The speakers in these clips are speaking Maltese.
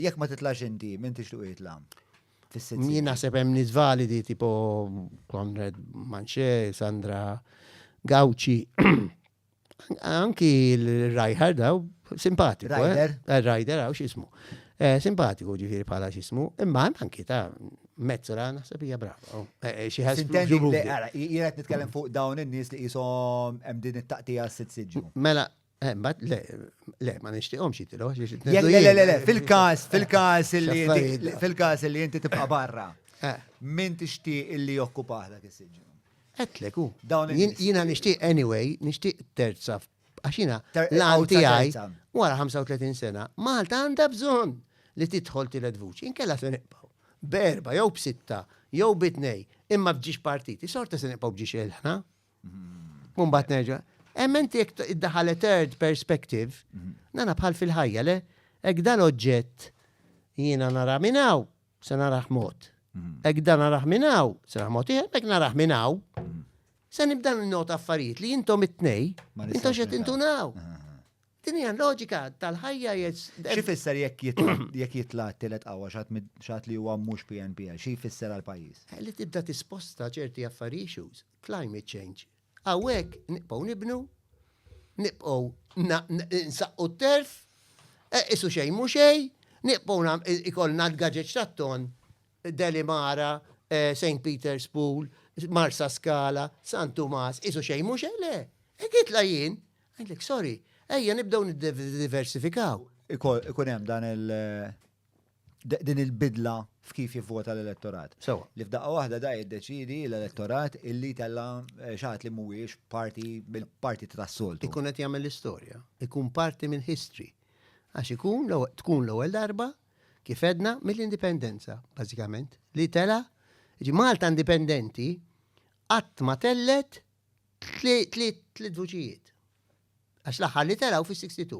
Jekk ma titlax inti, min tixtuq jitla? Jien naħseb hemm nies validi tipo Conrad Manche, Sandra Gauci. Anki l-Rajhar daw simpatiku. Rajder għaw xismu. Simpatiku ġifieri bħala xismu, imma anki ta' Mezzola naħseb hija brava. She has Jien qed nitkellem fuq dawn in-nies li qishom hemm din it-taqtija s-siġġu. Mela, le, ma nixtieqhomx jitilgħu. Le, fil-każ li inti tibqa' barra. Min tixtieq illi jokkupah dak is-siġġu? Etlek hu. Jiena nixtieq anyway, nixtieq terza għaxina l-għaj wara 35 sena, Malta għandha bżonn li tidħol tielet vuċi. Inkella se nibqgħu b'4 jew b'6 jew b'2 imma bġiex partiti, sorta se nibqgħu bġiex ilħna. Mbagħad nerġa'. Emmenti jekk iddaħħal third perspective, nana bħal fil-ħajja le, hekk dan oġġett jiena nara minnaw, se naraħ mod. Hekk dan naraħ minnaw, se naraħ mod ieħor, hekk naraħ minnaw. Se nibda n-nota affarijiet li jintom it-tnej, jintom xed intunaw. Din hija loġika tal-ħajja Xi fisser jekk jitla' t-tielet qawwa xat li huwa mhux PNP, xi jfisser għall-pajjiż? Li tibda tisposta ċerti affari issues, climate change. Hawnhekk nibqgħu nibnu, nibqgħu nsaqqu t-terf, isu xejn mhu xejn, nibqgħu ikollna l-gaġeġ tat-ton, Delimara, St. Peter's Pool, Marsa Scala, San Tomas, isu xejn mhux le. Hekk jitla' jien, għandek sorry, ejja nibdew niddiversifikaw. Ikun hemm din il-bidla f'kif jivvota l-elettorat. Li f'daqqa waħda da jiddeċidi l-elettorat illi tella xaħat li mhuwiex parti bil-parti tas-soltu. Ikun qed jagħmel l-istorja, ikun parti minn history. Għax tkun l-ewwel darba kif edna mill-indipendenza, bażikament, li tela Malta indipendenti qatt ma tellet tliet vuċijiet. Għax l-aħħar li telaw fis-62.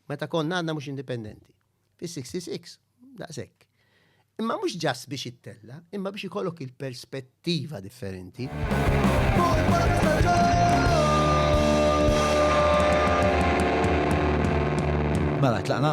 Meta konna għandna mhux indipendenti. Fis-66, daqshekk. Imma mhux ġas biex ittella, imma biex ikollok il-perspettiva differenti. Mela tlaqna.